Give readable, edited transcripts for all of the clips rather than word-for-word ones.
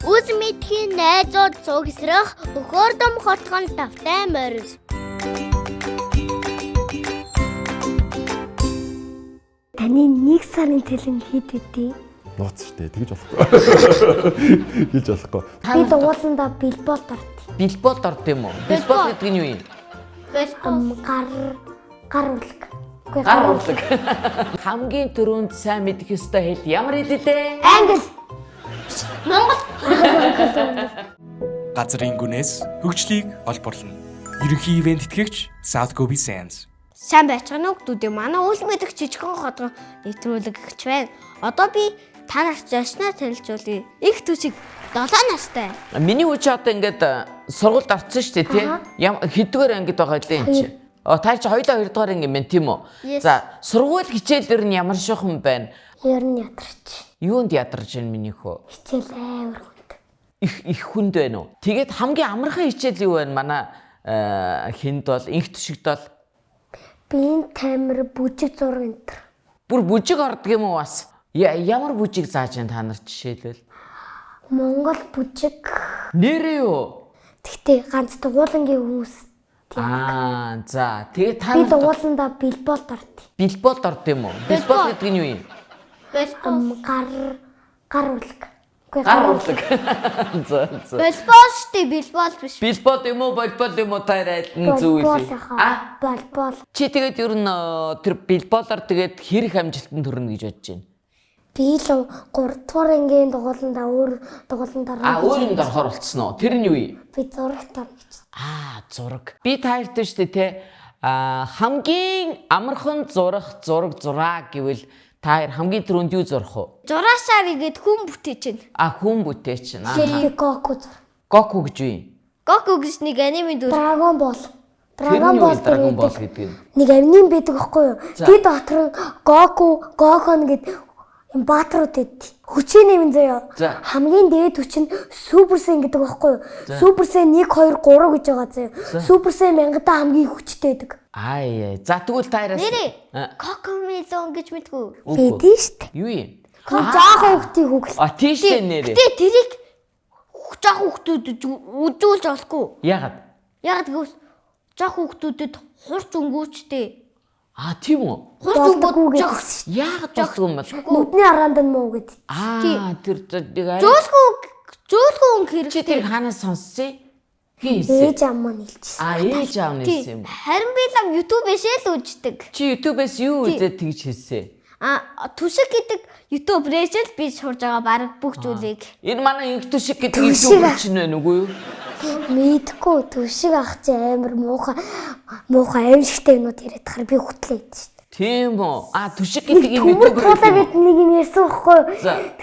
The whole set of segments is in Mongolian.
Үз мэдхийн найзууд цугсрах өхөөрдөм хотгон тавтай морис. Таны нэг сарын тэлэн хэд хэдий? Нууц штэ тэгж болохгүй. Хийж болохгүй. Би дугууландаа билболд орт. Билболд орд юм уу? Билболд гэдэг нь юу юм? Гар урлаг. Гар урлаг. Хамгийн түрүүнд сайн мэдэх ёстой хэл ямар хэл вэ? Англи. Монгол. Газрын гүнээс хөгжлийг олборлоно. Ерөнхий ивент тэтгэгч South Gobi Sands. Сайн байцгаана уу гэдээ манай үйл мэдэх жижигхэн хотгон нэвтрүүлэг гэгч байна. Одоо би та нарт зочноо танилцуулъя. Их төсөг 7 настай. Миний үуч одоо ингээд сургуульд орсон шүү дээ тий. Хэдгээр ангид байгаа лээ энэ чи. Та чи хоёулаа 2 дугаар анги юм байна тийм үү? За сургууль хичээлэр нь ямар шохон байна? Ер нь ядарч. Юунд ядарч байна миний хөө? Хичээл амар хүнд. Их хүнд байна уу? Тэгээд хамгийн амархан хичээл юу байна манай хинд бол инх төшигд бол Биеийн камер бүжиг зураг энэ. бүр бүжиг ордог юм уу бас? Ямар бүжиг зааж байна та нар жишээлбэл? Монгол бүжиг. Нэрээ юу? Тэгтээ ганц дугуулангийн хүмүүс. За тэгээд та Би дугууландаа билболд орт. билболд орд юм уу? Билболд гэдэг нь юу юм? Гар урлаг. Гар урлаг. За. Билбол штэ билбол биш. Билболд юм уу? Болбол юм уу? Таар айлын зүйл. Болбол. Чи тэгээд ер нь тэр билболоор тэгээд хэрэг амжилтанд хүрнэ гэж бодож байна. Би л 3 дугаар ангийн дугууландаа өөр дугууландаа Өөр юмд орохоор болцсон уу? Тэр нь юу юм? би зураг тав гэж. Зураг. Би таард шүү дээ те. Хамгийн амархан зураг гэвэл та хамгийн түрүүнд юу зурах вэ? Зураашаа игээд хүн бүтээж байна. Хүн бүтээч наа. Сэлби Гоку зураг. Гоку гэж юу юм? Гоку гэж нэг аниме дүр. Драгон бол Драгон бол гэдэг нь. нэг амнин байдаг байхгүй юу? Тэд дотор Гокон гэдэг юм баатрууд эд. Хүчийн нэм заяа. Хамгийн дээд хүч нь Суперсен гэдэг байхгүй юу? Суперсен 1 2 3 гэж байгаа заяа. Суперсен 1000-аа хамгийн хүчтэй байдаг. За тэгвэл таараас Нэрээ Кокомелон гэж мэдгүй. Мэдэн штт. юу юм? Жаахан хүүхдийн хүүгэл. Тийшээ нэрээ. Гэтэ тэрийг жоох хүүхдүүдэд үзүүлж болохгүй. Яагаад? Яг тэгвэл жоох хүүхдүүдэд хурц өнгөөчтэй. Тийм үү? Хурц өнгөөд жоох. Яагаад болдгоо юм бэ? Нүдний араанд нь муу гэдэг. Тэр Зөөлхөн өнгө хэрэгтэй. чи тэр хаанаас сонссон? Ээж аав маань хэлчихсэн. Ээж аав нэлсэн юм. Харин би лам YouTube-ээс л үздэг. Чи YouTube-ээс юу үзээд тэгж хэлсэн? Түшиг гэдэг YouTube-ээс л би сурж байгаа баг бүх зүйлийг. Энэ манай инх төшиг гэдэг YouTube чинь байна үгүй юу? Мэдгүй төшиг ах чи амар муухай аимшигтай юмуд яриад тахаар би хөтлээд шүү дээ. Тийм үү? Төшиг гэдэг юм YouTube гэдэг нэг юм ярьсан байхгүй юу?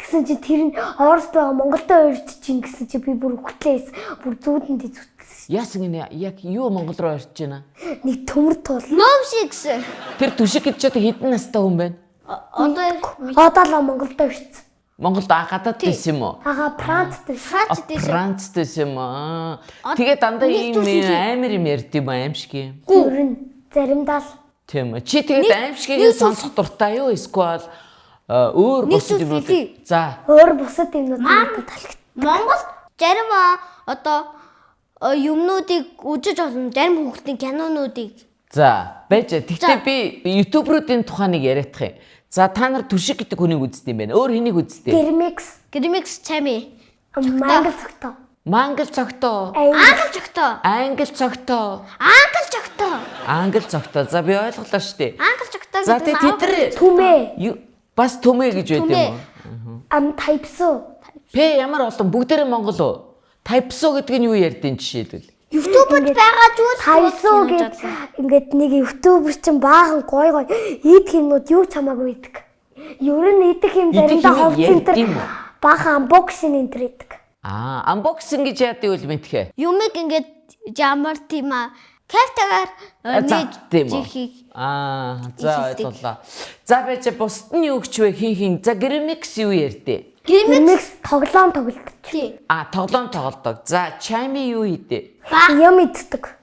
Тэгсэн чи тэр нь Оросд байгаа Монголдөө урьж чинь гэсэн чи би бүр хөтлээс бүр зүүдэнд зүтэлсэн. Яасан гинэ? Яг юу Монгол руу орж байна? Нэг төмөр туул. Ном шиг гэсэн. Тэр төшиг гэж одоо хэдэн настай хүн байна? Одоо л Монголдөө урьжсэн. Монголд гадаад дэс юм уу? Францд Франц дэс юм аа. Тэгээ дандаа ийм амар юм ярьд юм аимшиг юм. Ер нь заримдаа л Тийм үү. Чи тэгээд аимшигыг сонсох дуртай юу? Эсвэл өөр бусад юм уу? За. өөр бусад юмнууд надад таалагдав. Монгол зарим одоо юмнуудыг үзэж олно. Зарим хүүхдийн кинонуудыг. За, байж. Тэгтээ би YouTube-руудын тухай нэг яриадах юм. За, та нар төшиг гэдэг хүнийг үздэг юм байна. Өөр хэнийг үздэг? Гэрмикс чами. Мангал цогтоо. Англи цогтоо. Англи цогтоо. За, би ойлголоо шүү дээ. Англи цогтоо За, тэд нар Түмээ. бас түмээ гэж байд юм уу? Тайпсуу. Ямар олон бүгдээрээ Монгол уу? Тайпсуу гэдэг нь юу ярьдیں۔ Жишээлбэл. YouTube-д байгаа зүйл Тайсуу гэж ингээд нэг YouTube чинь баахан гой идэх юмнууд юу ч хамаагүй идэг. Ер нь идэх юм заримдаа ховц энтер баахан unboxing энтер идэг. Unboxing гэж яадаг үл мэдхэ. Юмэг ингээд ямар тийм кафтагаар тийм үү. За ойлголоо. За байж бусд нь юу гэж вэ хин. За Grimix юу ярьдээ? Grimix тоглоом тоглодог. Тоглоом тоглодог. За Chami юу хийдээ? Юм иддэг.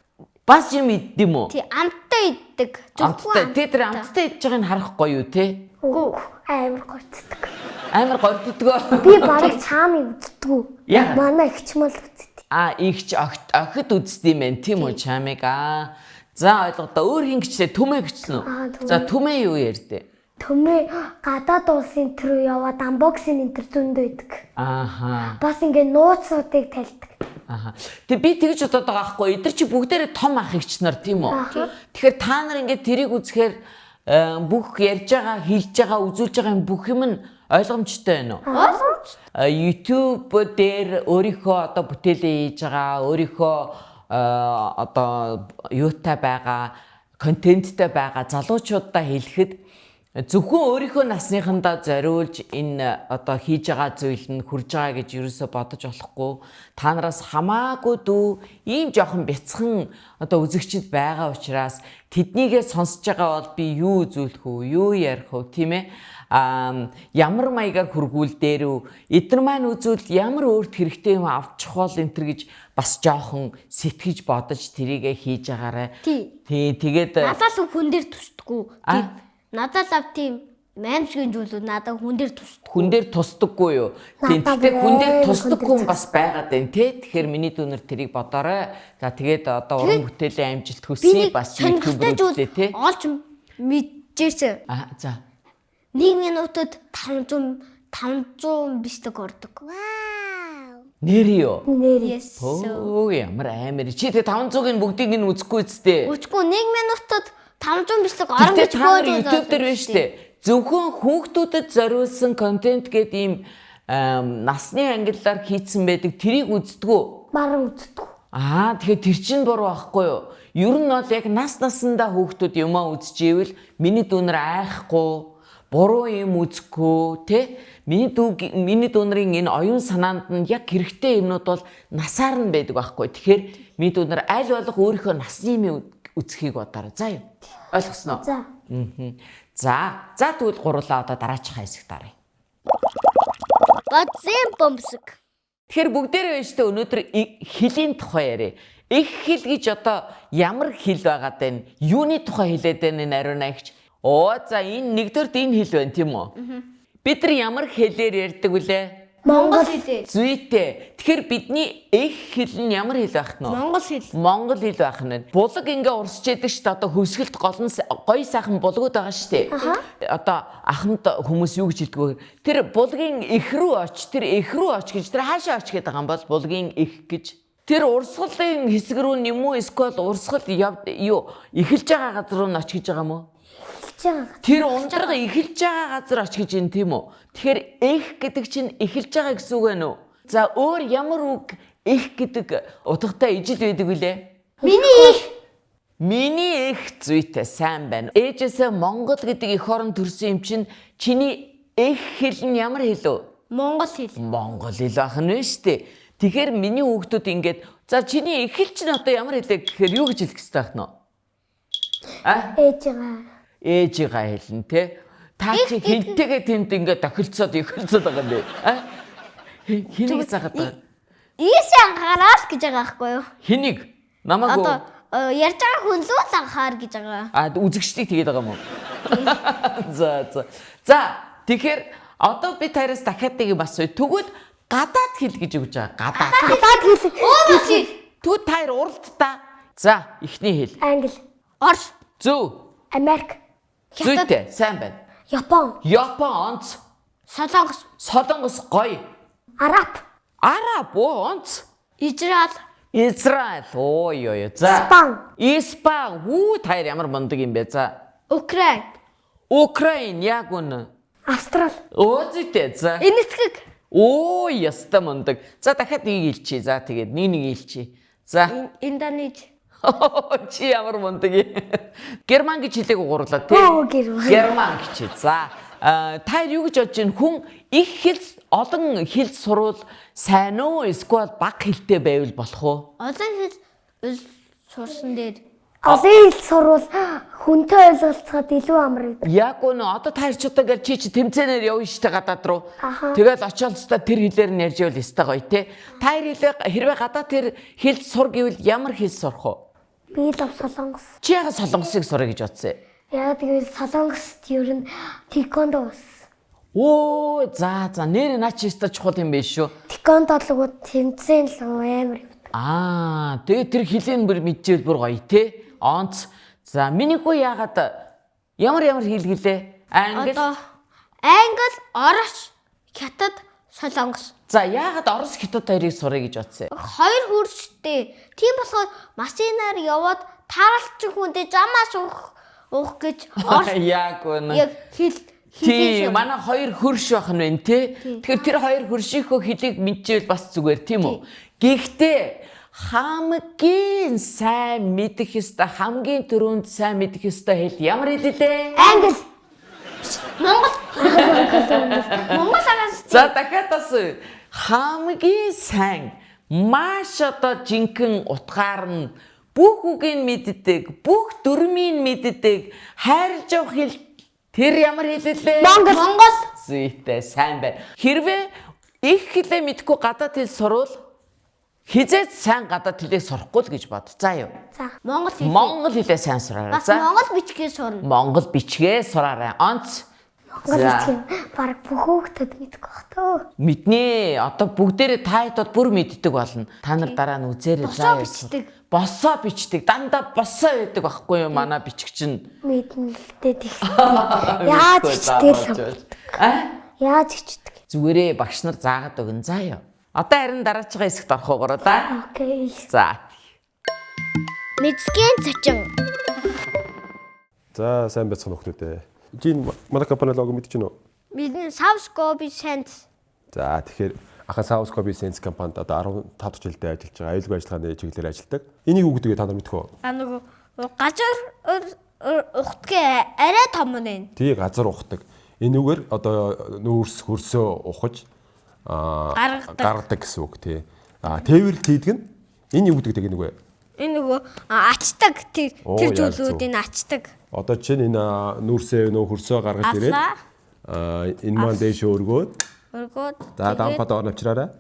Бас юм иддэм үү? Тий, амттай иддэг. Амттай. Тэр амттай идж байгааг нь харахгүй юу те? Үгүй амар гоцдог. Амар горддгоо. Би барыг чаамыг үздэг. үзтгүү. Яа. Манай ихч мал үзтгий. Ихч охид үздэг юм байна тийм үү чамиг За ойлголоо. Өөр хин гिचлээ түмээ гिचсэн үү? За түмээ юу ярьдэ? Төмөө гадаад улсын төрөө яваад unboxing энэ төр зөндөө идэг. Бас ингээ нууцуудыг тайлдаг. Тэг би тэгж бодоод байгаа байхгүй. Эдгээр чи бүгдээрээ том ах ихч нар тийм үү? Тэгэхээр та нар ингээ тэрийг үзэхээр бүх ярьж байгаа, хэлж байгаа, үзүүлж байгаа юм бүх юм нь ойлгомжтой байна уу? YouTube дээр өөрийнхөө одоо бүтээлээ хийж байгаа, өөрийнхөө одоо юутай байгаа, контенттэй байгаа залуучуудаа хэлэхэд зөвхөн өөрийнхөө насныхандаа зориулж энэ одоо хийж байгаа зүйл нь хүрж байгаа гэж ерөөсө бодож болохгүй. Та нараас хамаагүй дүү ийм жоохон бяцхан одоо үзэгчд байгаа учраас тэднийгээ сонсож байгаа бол би юу үзүүлэх үү, юу ярих үү, тийм ээ? Ямар маягаар хүргүүлдээр үү? Эдгээр маань үзвэл ямар өөрт хэрэгтэй юм авчих бол энэ төр гэж бас жоохон сэтгэж бодож тэрийгэ хийж агаарай. Тий, тэгээд надад л хүн дээр тусдаггүй. Надад л тийм маймшгийн зүйлүүд надад хүн дээр тусдаг. Хүн дээр тусдаггүй юу? Тийм. Тэгтээ хүн дээр тусдаггүй хүн бас байгаад байна тий. Тэгэхээр миний дүүнэр тэрийг бодоорой. За тэгээд одоо уран бүтээлийн амжилт хүсье бас YouTube рүү тий. Олж мэдчихсэн. За. 1 минутад 500 бистэг ордог. Нэр юу? Yes. Оо ямар амар. Чи тэгээ 500-ыг бүгдийг нь үзэхгүй үсттэй. Үзэхгүй 1 минутад 500 бистэг орно гэж бодож YouTube дээр байна штэ. Зөвхөн хүүхдүүдэд зориулсан контент гэдэг ийм насны ангиллаар хийцэн байдаг. Тэрийг үздэггүй. Баран үздэггүй. Тэгэхээр тэр чинь буруу байхгүй юу? Ер нь бол яг насндаа хүүхдүүд юмаа үзчихвэл миний дүүнэр айхгүй, буруу юм үзэхгүй, тэ? Миний дүүнэрийн энэ оюун санаанд нь яг хэрэгтэй юмнууд бол насаар нь байдаг байхгүй. Тэгэхээр миний дүүнэр аль болох өөрийнхөө насны юм үзхийг бодоорой. За юу? Ойлгосноо? За. За тэгвэл гурлаа одоо дараачих хэсэгт даръя. Бацэн бомсог. Тэгэхээр бүгдээрээ байна шүү дээ өнөөдөр хэлийн тухай яриа. Их хэл гэж одоо ямар хэл байгаад байна? Юуны тухай хэлээд байна энэ ариунаагч? За энэ нэгдүгээрт энэ хэл байна тийм үү? Бид нар ямар хэлээр ярьдаг вүлээ? Монгол хэл. Зүйтэй. Тэгэхээр бидний их хэл нь ямар хэл байх нь вэ? Монгол хэл. Монгол хэл байх нь. Булаг ингээ урсч яадаг шүү дээ. Одоо хөвсгөлт гоё сайхан булгууд байгаа шүү дээ. Одоо ахмад хүмүүс юу гэж хэлдэг вэ? Тэр булгийн их рүү оч, тэр их рүү оч гэж тэр хаашаа оч гэдэг юм бол булгийн их гэж. Тэр урсгалын хэсэг рүү нэм үү эсвэл урсгал юу эхэлж байгаа газар руу оч гэж байгаа юм уу? Тэр ундрага эхэлж байгаа газар оч гэж юм тийм үү? Тэгэхээр их гэдэг чинь эхэлж байгаа гэсэн үг байна уу? За өөр ямар үг их гэдэг утгатай ижил байдаг вүлээ? Миний их зүйтэй сайн байна. Ээжээсээ Монгол гэдэг эх орон төрсөн юм чинь чиний их хэл нь ямар хэл вэ? Монгол хэл. Монгол хэл байх нь шүү дээ. Тэгэхээр миний хүүхдүүд ингээд за чиний их хэл чинь одоо ямар хэлээ гэхээр юу гэж хэлэх хэрэгтэй байх нь вэ? Ээжигаа хэлнэ те. Та чи хинтэйгээ тэнд ингээд тохилцоод байгаа юм бэ? Хэнийг заагаад байгаа? Ийшээ анхаарал гэж байгаа байхгүй юу? Хэнийг? Намаагүй. Одоо ярьж байгаа хүн л анхаар гэж байгаа. Үзэгчдийг тэгээд байгаа юм уу? За тэгэхээр одоо би тараас дахиад нэг юм асууя. Тэгвэл гадаад хэл гэж үгж байгаа. Гадаад хэл. Хэл. Түр таар уралд та. За эхний хэл. Англи. Орос. Зөв. Америк. Зүйтэй сайн байна. Япон. Онц. Солонгос гоё. Араб онц. Израиль. Ой. За. Испан. Таар ямар мундаг юм бэ? За. Украин яг үнэ. Австрал. Зүйтэй. За. Энэтхэг. Яста мундаг. За дахиад нэг хэлчихье. За тэгээд нэг хэлчихье. За. Индонез. Чи ямар мундаг юм. Герман гэж хэлээг гурлаа тий. Герман гэж. За. Та юу гэж бодож байна? Хүн их хэл олон хэл сурвал сайн уу эсвэл бага хэлтэй байвал болох уу? Олон хэл сурсан дээр олон хэл сурвал хүнтэй ойлголцоход илүү амар байдаг. Яг үнэ одоо та ч одоо гэл чи тэмцээнээр явна штэ гадаад руу. Тэгэл очиолцтой тэр хэлээр нь ярьж ивэл өстой гоё те. Та хэрвээ гадаад тэр хэл сур гэвэл ямар хэл сурах вэ? Би л солонгос. Чи яга солонгосыг сурах гэж бодсон юм? Яагаад гэвэл солонгост ер нь тэквондо ус. Оо за нэр наа чи өстө чухал юм биш шүү. Тэкондологууд тэмцээн л амар юм. Тэгээ тэр хилийн бүр мэдчихвэл бүр гоё те. Онц. За миний хүү яагаад ямар хэл гэлээ? Англи. Одоо англи, орос, хятад, солонгос. За яагаад орос хятад хоёрыг сурах гэж бодсон? Хоёр хурцтэй. Тийм болохоор машинаар яваад тааралч хүндээ замаас уух гэж Яг үнэ. яг Тийм манай хоёр хөрш байх нь вэ те. Тэгэхээр тэр хоёр хөршийнхөө хэлийг мэдчихвэл бас зүгээр тийм үү? Гэхдээ хамгийн сайн мэдэх ёстой хамгийн түрүүнд сайн мэдэх ёстой хэл ямар хэл вэ? Англи. Монгол араас За дахиад бас хамгийн сайн маш одоо жинхэнэ утгаар нь бүх үгийг мэддэг, бүх дүрмийг мэддэг, хайрлаж явах хэл тэр ямар хэл вэ? Монгол. Зүйтэй сайн байна. Хэрвээ их хэлээ мэдгүй гадаад хэл сурвал хизээд сайн гадаад хэлээ сурахгүй л гэж бод. За юу. За монгол хэл. Монгол хэлээ сайн сураарай. Бас монгол бичгээ сурна. Монгол бичгээ сураарай. Онц. Монгол баг бүх хүүхдүүд мэддэг бах төө. Мэднэ. Одоо бүгдээрээ та хэд бүр мэддэг болно. Та нар дараа нь үзээрэй. Босоо бичдэг. Босоо бичдэг. Дандаа босоо байдаг байхгүй юу манай бичгч нь. Мэднэлтэй тэгтээ. Яаж бичдэг л. Яаж бичдэг. Зүгээрээ багш нар заагаад өгөн заа юу. Одоо харин дараачихаа хэсэгт орох уу гоо да. Окей. За. Мэдсгийн цочин. За сайн байцгаана хүмүүстээ. Жин манай компани лого мэдчихэв нөө. Бидний Subscope Sense. За тэгэхээр ахын Subscope Sense компанид одоо 15 жилдээ ажиллаж байгаа аюулгүй ажиллагааны чиглэлээр ажилладаг. Энийг үгдгээ та нар мэдэх үү? Нөгөө газар ухтгийн арай том нь. Тий газар ухдаг. Энэ үгээр одоо нүүрс хөрсөө ухаж гаргадаг гэсэн үг тий. Тээвэрлэлт хийдэг нь энэ юу гэдэг нэг вэ? Энэ нөгөө ачдаг тэр зүйлүүдийг ачдаг. Одоо чинь энэ нүүрсээ нөө хөрсөө гаргаж ирээд энэ маань дээш өргөөд за дампад ор навчраарай.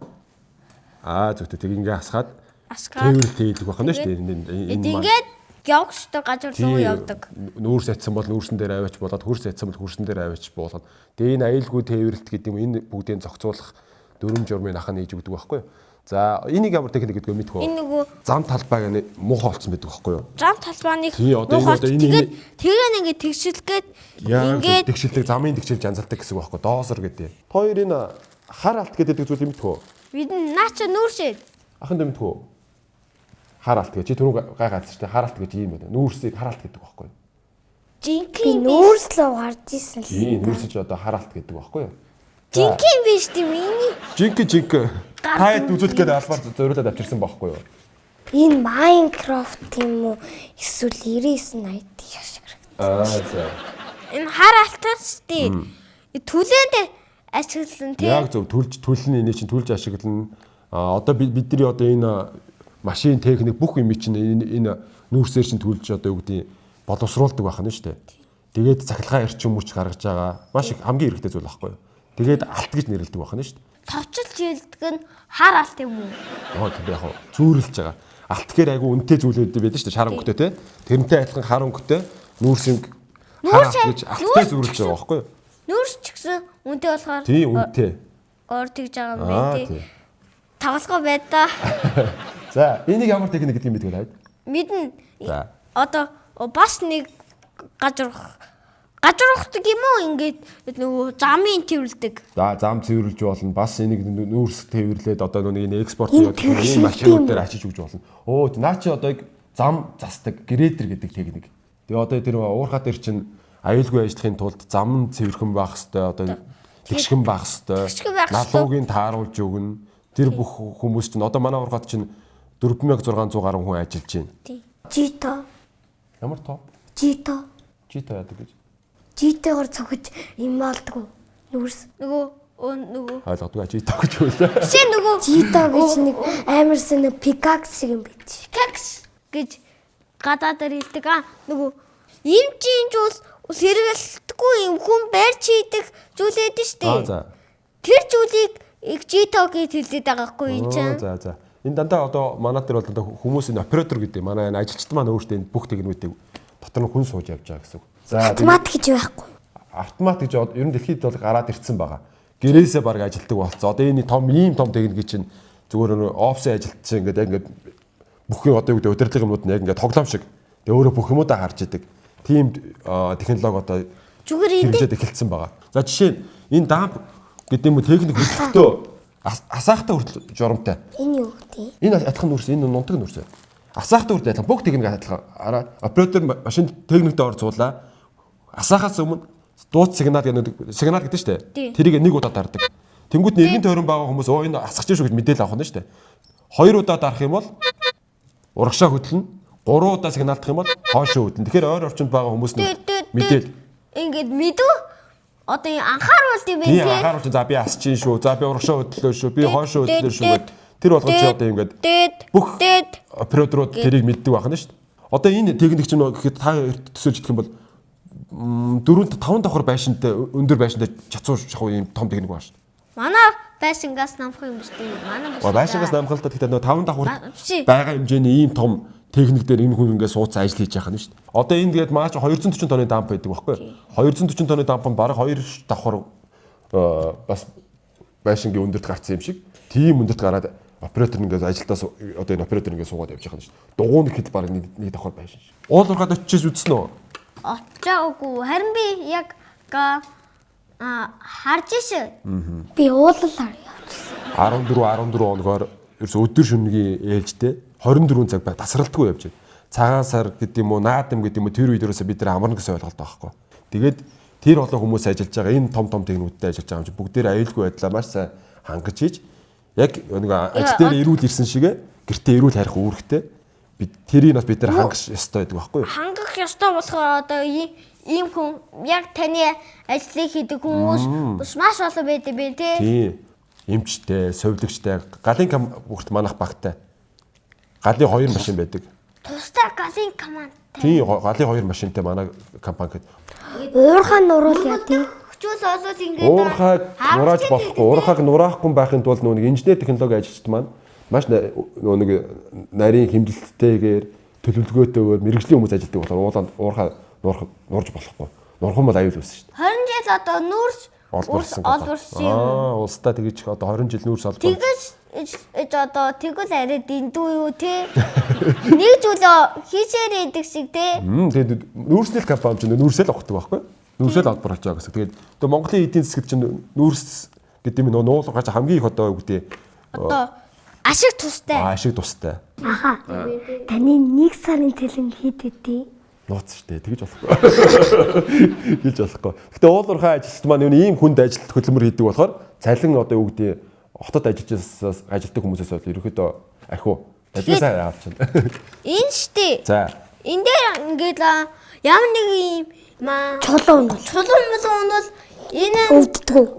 Зөвхөн тэг ингээ хасгаад тээвэрлэлт хийдэг байна шүү дээ. Ингээд явгчтай газар руу явдаг. Нүүрс атсан бол нүүрсэн дээр аваач болоод хөрс атсан бол хөрсөн дээр аваач буулгад. Тэгээ энэ аюулгүй тээвэрлэлт гэдэг юм энэ бүгдийг зохицуулах дөрвөн журмын ахын хийж өгдөг байхгүй юу? За энийг ямар техник гэдгийг мэдэх үү? Энэ нөгөө зам талбайг муухай олцсон байдаг байхгүй юу? зам талбааны тэгээд тэгээ ингээд тэгшилгээд ингээд тэгшилдэг замын тэгшил жанзалдаг гэсэн үг байхгүй юу? Доосор гэдэг. Хоёр энэ хар алт гэдэг зүйл мэдэх үү? бид наач нүүршээ. Ахын дэмэдэх үү? Хар алт гэж чи түрүү гайхаад шүү дээ. Хар алт гэж юм байна. Нүүрсийг хар алт гэдэг байхгүй юу? Жинхэнэ нүүрслөө гарч исэн л. Тийм нүүрсэж одоо хар алт гэдэг байхгүй юу? Жинхэнэ биш тийм энэ. Жинхэнэ таад үзүүлэх гээд албаар зориулаад авчирсан байхгүй юу? Энэ Minecraft юм уу? Эсвэл 9980 шиг. За. Энэ хар алтаас тийм. Түлээнд ашиглан тийм. Яг зөв төлний энэ чинь төлж ашиглана. Одоо бидний одоо энэ машин техник бүх юм чинь энэ нүүрсээр чинь төлж одоо юу гэдэг боловсруулдаг байна шүү дээ. Тэгээд цахилгаан эрчим хүч гаргаж байгаа маш их хамгийн хэрэгтэй зүйл байхгүй юу? Тэгээд алт гэж нэрлэдэг байна шүү дээ. Товчилж хэлдэг нь хар алт юм уу? Тийм яг зүүрлж байгаа. Алт гэхээр айгу үнэтэй зүйлүүд байдаг шүү дээ. Шар өнгөтэй те. Тэрнтэй адилхан хар өнгөтэй нүүрсинг хар алт гэж алттай зүүрлж байгаа байхгүй юу? Нүүрс ч гэсэн үнэтэй болохоор Тийм үнэтэй. ор тэгж байгаа юм байна тий. Тавлага байдаа. За энийг ямар техник гэдгийг мэдгүй байд. Мэднэ. За. Одоо бас нэг газар ухдаг юм уу ингээд нөгөө замын тэрвэрлдэг. За зам цэвэрлж болно. Бас энийг нүүрс тээвэрлээд одоо нэг экспорт явуулах ийм машинууд дээр ачиж өгч болно. Оо наа чи одоо зам засдаг грейдер гэдэг техник. Тэгээ одоо тэр уурхаа дээр чинь аюулгүй ажиллахын тулд зам цэвэрхэн байх хэвээр одоо тэгшгэн байх хэвээр налуугийн тааруулж өгнө. Тэр бүх хүмүүс чинь одоо манай уурхаад чинь 4600 гаруй хүн ажиллаж байна. Жито. Ямар тоо? Жито. Жито яадаг гэж. Житогоор цогж юм болдгоо. Нүүрс. Нөгөө Ойлгодгүй жито гэж үү? чи нөгөө Жито гэж нэг амарсан нэг пикакс шиг юм биш. кекс гэж гадаад дээр хэлдэг. Нөгөө ийм чинь зүйл сэргэлтгүй юм хүн барьж хийдэг зүйл эдэн штэ. За. Тэр зүйлийг жито гэж хэлдэг байгаа хгүй энэ чинь. За. Энэ дандаа одоо манай дээр бол дандаа хүмүүсийн оператор гэдэг. Манай энэ ажилчид маань өөртөө бүх техникүүдийг дотор нь хүн сууж явж байгаа гэсэн үг. За Автомат гэж байхгүй. автомат гэж ер нь дэлхийд бол гараад ирсэн байгаа. Гэрээсээ баг ажилтдаг болцсон. Одоо энэ ийм том техник чинь зүгээр офсын ажилтсан ингээд бүх юм одоо юу гэдэг удирдлага юмуд нь яг ингээд тоглоом шиг өөрөө бүх юмудаа харж идэг. Тийм технологи одоо хэрэгжээд эхэлсэн байгаа. За жишээ нь энэ дамп гэдэг юм уу техник хөдөлгөтөө асаахтай хүртэл журамтай. Энэ юу гэдэг? Энэ адилхан нүрс, энэ нунтаг нүрс. Асаахтай хүртэл адилхан бүх техник адилхан. Оператор машин техниктэй орцуулаа. Асаахаас өмнө дууц сигнал гэдэг шүү дээ. Тэрийг нэг удаа дардаг. Тэнгүүд нэгэн тойрон байгаа хүмүүс энэ асгаж шүү гэж мэдээлэл авах нь шүү дээ. 2 удаа дарах юм бол урагшаа хөдлөн, 3 удаа сигналдах юм бол хоошоо хөдлөн. Тэгэхээр ойр орчинд байгаа хүмүүс нь мэдээл. Ингээд мэдв. Одоо анхааруулт юм байна тий. Анхааруулт. За би асч ин шүү. За би урагшаа хөдлөө шүү. Би хоошоо хөдлөө шүү гэд. Тэр болгож чи одоо ингээд бүх операторууд тэрийг мэддэг байх нь шүү дээ. Одоо энэ техник чинь гэхэд та төсөөлж идэх юм бол 4-5 давхар байшинтай өндөр байшинтай чацуу шахуу юм том техник байна шүү дээ. Манай байшингаас намх юм биш үү? Манай байшингаас намхал та гэхдээ 5 давхар байгаа хэмжээний ийм том техник дээр энэ хүн ингээд суудсан ажил хийж яхах нь шүү дээ. Одоо энэ тэгээд маш 240 тонны дамп байдаг байхгүй юу? 240 тонны дамп нь бараг 2 давхар бас байшингийн өндөрт гарцсан юм шиг. Тийм өндөрт гараад оператор ингээд ажилдаа одоо энэ оператор ингээд суугаад явж байгаа юм шүү дээ. Дугуйн ихэд бараг нэг давхар байшин шүү. Уул ургаад очиж үзсэн үү? Очоогүй. Харин би яг харж шээ. Би уулал харъя. 14 хоногоор ерөөс өдөр шөнөгийн ээлжтэй 24 цаг тасралтгүй явж байна. Цагаан сар гэдэг юм уу, наадам гэдэг юм уу тэр үед ерөөсө бид нар амарна гэсэн ойлголт байхгүй. Тэгээд тэр олон хүмүүс ажиллаж байгаа энэ том техникүүдтэй ажиллаж байгаа юм чи бүгдээр аюулгүй байдлаа маш сайн хангаж хийж яг нэг ажил дээр ирүүл ирсэн шигээ гэртээ ирүүл харих үүрэгтэй. Бид тэрийг бас бид нар хангах ёстой байдаг байхгүй юу? Хангах ёстой болохоор одоо ийм хүн яг таны ажлыг хийдэг хүмүүс бас маш олон байдаг бэ тий. Эмчтэй, совилогчтой, галын бүгд манах багтай. Галын 2 машин байдаг. Тусдаа галын команд. Тий, галын 2 машинтай манай компани гэдэг. Уурхаа нуруул яа тий. Хүчүүл олол ингээд уурхаг нурааж болохгүй. Уурхаг нураахгүй байхын тулд нэг инженер технологи ажилчид маань маш нэг нарийн хэмжилттэйгээр төлөвлөгөөтэйгээр мэрэгжлийн хүмүүс ажилладаг болохоор уурхаа нурж болохгүй. Нурах юм бол аюул үүснэ шүү дээ. 20 жил одоо нүүрс олборсон юм. Улстай тэгэж одоо 20 жил нүүрс олбор. Тэгэж одоо тэгвэл арай дэндүү юу те. Нэг зүйл хийшээр идэг шиг те. Тэгээд нүүрсний компани ч нүүрсэл авахдаг байхгүй. Нүүрсэл олбор болж байгаа гэсэн. Тэгээд одоо Монголын эдийн засгт чинь нүүрс гэдэг юм нуулгаж хамгийн их одоо юу гэдэг одоо ашиг тустай. Ашиг тустай. Аха. Таны 1 сарын тэлэн хэд хэдий? Нууц штэ тэгж болохгүй. Хийж болохгүй. Гэтэ уулуурхай ажилтнууд маань ийм хүнд ажилт хөдөлмөр хийдэг болохоор цалин одоо юу гэдэг хотод ажилтдаг хүмүүсээс бол ерөөхдөө архив ажлаасаа авч байна. Энэ штэ. За. Энд дээр ингээд ямар нэг юм Чулуун бол энэ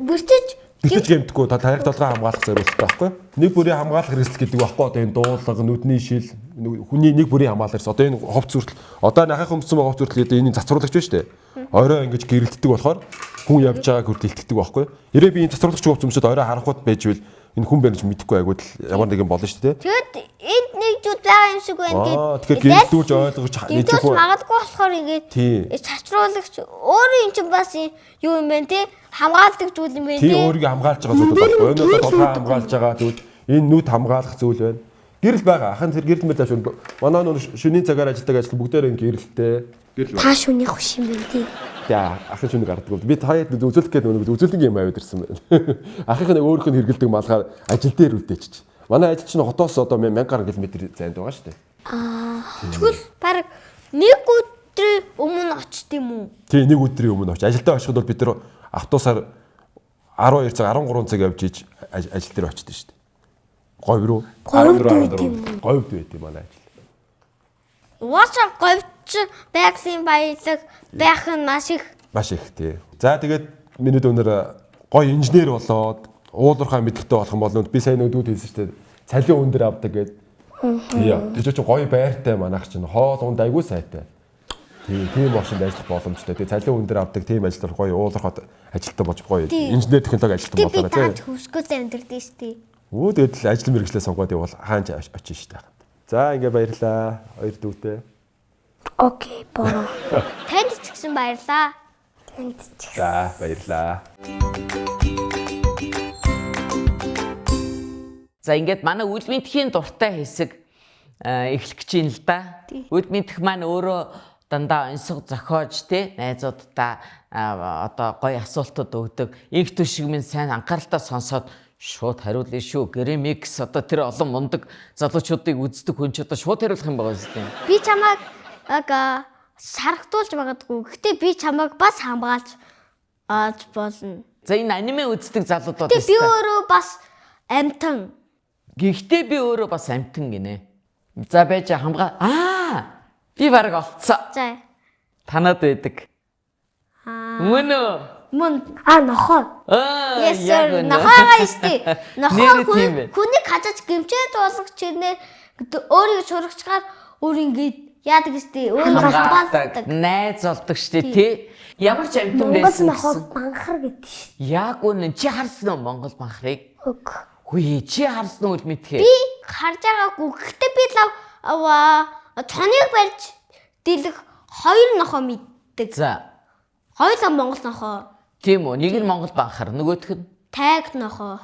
бүртэж Битэж гэмтгүй та тарих толгой хамгаалах зорилготой байхгүй. Нэг бүрийн хамгаалах хэрэгсэл гэдэг байхгүй. Одоо энэ дуулга, нүдний шил, хүний нэг бүрийн хамгаалах хэрэгсэл. Одоо энэ ховц зүртэл одоо нахайхан өмсөн байгаа ховц зүртэл гэдэг энэ цацруулагч байна шүү дээ. Орой ингэж гэрэлтдэг болохоор хүн явж байгааг хүртэл илтгэдэг байхгүй. Ирээ би энэ цацруулагч ховц өмсөд орой харахад байжвэл энэ хүн байна гэж мэдэхгүй айгууд ямар нэгэн болно шүү дээ. Тэгэд энд нэг зүйл байгаа юм шиг байна гэдэг. Тэгэхээр гэрэлтүүлж ойлгож нэгж магадгүй болохоор ингээд цацруулагч өөрөө эн чинь бас юу юм бэ те хамгаалдаг зүйл юм байна те. Тийм өөрийгөө хамгаалж байгаа зүйл байхгүй. Өнөөдөр толгой хамгаалж байгаа зүйл энэ нүд хамгаалах зүйл байна. Гэрэл байгаа. Ахын тэр гэрэл мэл шүү. Манай нөр шөнийн цагаар ажилладаг ажил бүгдээр энэ гэрэлтэй. Гэрэл. Та шүний хүш юм байна тий. За ахын шүнийг гардаг. Би таяад үзүүлэх гээд нэг үзүүлдэг юм аваад ирсэн байна. Ахын нэг өөрийнх нь хэрэгэлдэг малгай ажил дээр үлдээчих. Манай ажил чинь хотоос одоо 1000 км зайд байгаа шүү дээ. Тэгвэл баг нэг өдрийн өмнө очт юм уу? Тий, нэг өдрийн өмнө очиж. Ажилдаа очиход бол бид нар автобусаар 12 цаг 13 цаг явж иж ажил дээр очдөг шүү дээ. Говь руу 14 говьд байт юм манай ажил. Уусаа говьч байгалийн баялаг байх нь маш их тий. За тэгээд миний дүүнэр гоё инженер болоод уулуурхай мэдлэгтэй болох юм бол би сайн өдгүүд хэлсэн шүү дээ. Цалин өндөр авдаг гэдэг. Тий. Тэр чинь гоё байртай манайх чинь хоол унд айгүй сайтай. Тийм орчинд ажиллах боломжтой. Тэгээ цалин өндөр авдаг тийм ажилтар гоё уулуурхад ажилтаа болж гоё инженер технологи ажилтан болоо тий. Би хөсгөл амьдрдээ шүү дээ. Өө тэгээд л ажил мэргэжлээ сонгоод явал хаанч очиж штэ. За ингээ баярлаа. Хоёр дүүтэй. Окей, боо. Танд ч гэсэн баярлаа. Мэдчих. За баярлаа. За ингээд манай үл мэдхийн дуртай хэсэг эхлэх гэж юм л да. Үл мэдх маань өөрөө дандаа онцгой зохиож тий найзуудаа одоо гоё асуултууд өгдөг. Инх төшиг минь сайн анхааралтай сонсоод шууд хариулъя шүү. Гэрэмикс одоо тэр олон мундаг залуучуудыг үздэг хүн ч одоо шууд хариулах юм байгаа зү. Би чамайг сархтуулж магадгүй. Гэхдээ би чамайг бас хамгаалж болно. За энэ аниме үздэг залуудууд Гэхдээ би өөрөө бас амтан. Гэхдээ би өөрөө бас амтан гинэ. За байж би бараг олцсон. За. Танад байдаг. Мөн үү? Нохоо. Yes sir. Нохоогоо штий. Нэр тийм бэ. Хүнийг хажиж гэмчээд болгох чирнээ өөрийг сурагчгаар өөр ингэж яадаг штий. Өөрийг хамгаалдаг. Найз болдог штий тий. Ямар ч амтан Монгол байсан нохоо гэсэн. банхар гэдэг шүү. Яг үнэн чи харсан уу Монгол банхрыг? Үгүй. Хүй чи харсан уу мэдхээ? Би харж байгаагүй. Гэхдээ би цоныг барьж дийлэх хоёр нохоо мэддэг. За. Хоёулаа Монгол нохоо. Тийм үү? Нэг нь Монгол банхар, нөгөөх нь Тайг нохоо.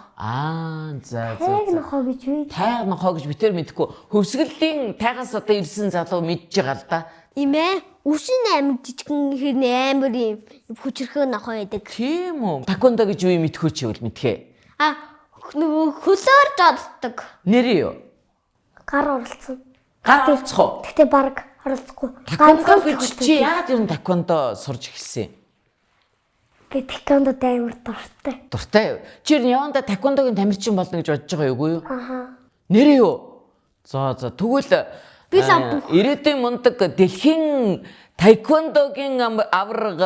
за. Тайг нохоо гэж үү? Тайг нохоо гэж битэр мэдхгүй. Хөвсгөлийн тайгаас одоо ирсэн залуу мэдж байгаа л да. Имээ үшин амиг жижигэн хэрнээ амар юм хүчрхэг нохоо байдаг. Тийм үү? Такондо гэж юу юм мэдхүү чи үл мэдхээ. Нөгөө хөлөөр жолдог. Нэр юу? Гар оролцсон. Гар олцох уу? Гэхдээ баг оролцохгүй. Такондо гэж чи яагаад ер нь такондо сурж эхэлсэн юм? Би такондод амар дуртай. Дуртай юу? Чи яванда такондогийн тамирчин болно гэж бодож байгаа юу? Аха. Нэр юу? За тэгвэл Би ламбу. ирээдүйн мундаг дэлхийн тайквондогийн авраг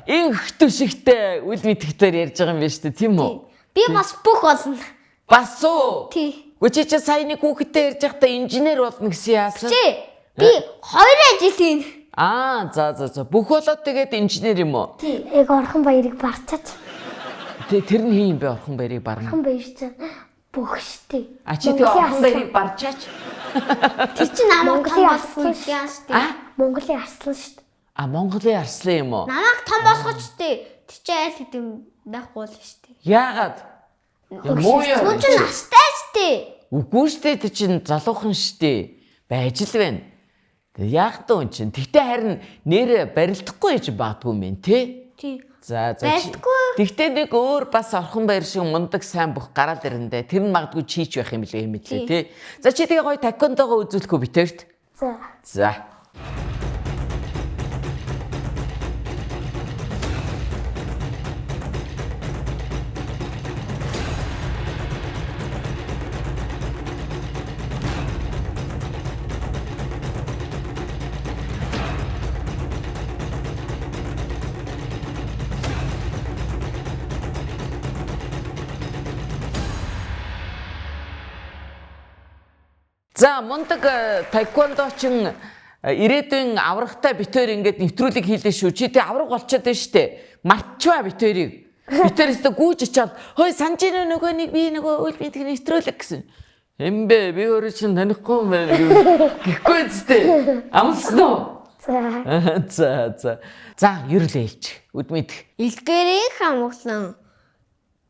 инх төшигтэй үл мэдхтээр ярьж байгаа юм байна шүү дээ, тийм үү? Би бас бүх болно. Бас уу? Тий. Үгүй чи саяны хүүхэдтэй ярьж байхдаа инженер болно гэсэн яасан? Би 2 жилийн. За. Бүх болоод тэгээд инженер юм уу? Тий. Яг орхон баярыг барчаач. Тэр нь хин юм бэ орхон баярыг барна? Орхон баяр чинь бүх штий. Чи тэгээд орхон баярыг барчаач? Тэр чинь намайг том Монголын болгохгүй арслан яастай. Монголын арслан штий. Монголын арслан юм уу? Намайг том болгочтой. Тэр чинь айл хэдэм байхгүй л штий. Яагаад? Муу юу? Түн чинь настай штий. Үгүй штэ тэр чинь залуухан штэ. Байж л байна. Тэг яах вэ чин? Тэгтээ харин нэр барилдахгүй гэж баадгүй юм тий. Тий. За. Барилдахгүй. Тэгтээ нэг өөр бас орхон баяр шиг мундаг сайн бүх гараад ирэндээ. Тэр нь магадгүй чийч байх юм лээ мэдлээ тий. За чи тэгээ гоё такондогоо үзүүлэх үү битэрт. За. За мундаг тайквондочин ирээдүйн аврагтай битээр ингээд нэвтрүүлэг хийлээ шүү. Чи тэг авраг болчиход байна штэ. Мартчваа битээрийг. Битээрээс гүйж ичаад хөөе санжин нөгөө нэг би нөгөө үл би тэг нэвтрүүлэг гэсэн. Эмбэ би өөрөө чинь танихгүй юм байна гэхгүй зү. Амлсан уу? За. За юрлээ хэлчих. Үдмэд. Илгэрийн хамглан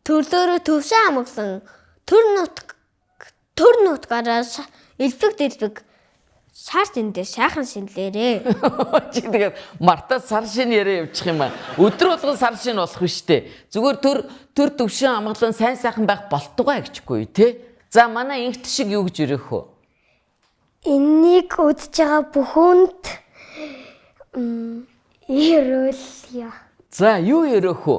төрлөөрөө төвшин хамглан төр нутгаараа элбэг сар тэндээ сайхан шинлээрээ. Чи тэгээд мартаа сар шин яриа явуучих юм аа. Өдөр болгон сар шин болох биш үү? Зүгээр төр төвшин амгалан сайн сайхан байх болтугай гэжгүй тий. За манай инхт шиг юу гэж өрөөх вэ? Энийг үзэж байгаа бүхэнд ерөөлье. За юу өрөөх вэ?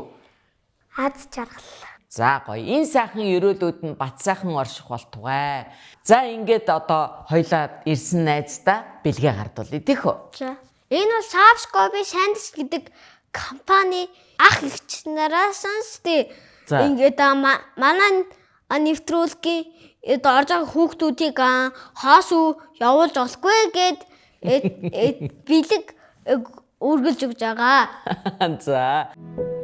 Аз жаргал. За гоё. Энэ сайхан өрөөлүүд нь бат сайхан орших болтугай. За ингээд одоо хоёлаа ирсэн найздаа бэлгээ гардуулъя тийх үү? За. Энэ бол Subscribe Sands гэдэг компани ах эгч нараас сонсдээ. За. Ингээд манай нэвтрүүлгийн орж байгаа хүүхдүүдийг хоос уу явуулж болохгүй гэд бэлэг үргэлж өгж байгаа. За.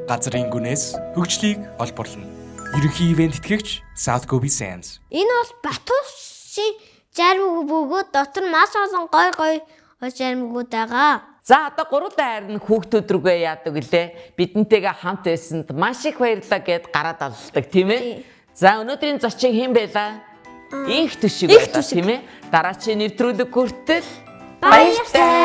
Газрын гүнээс хөгжлийг олборлоно. Ерөнхий ивент итгэгч South Gobi Sands. Энэ бол Батусын жармаг бөгөөд дотор маш олон гой жармагуд байгаа. За одоо 3 дахь хайр нь хүүхдүүд рүүгээ яадаг гэлээ. Бидэнтэйгээ хамт байсанд маш их баярлалаа гэд гараад алдаг тийм ээ. За өнөөдрийн зочин хэн байлаа? Их төшиг байлаа тийм ээ. Дараачийн нэвтрүүлэг хүртэл баяртай.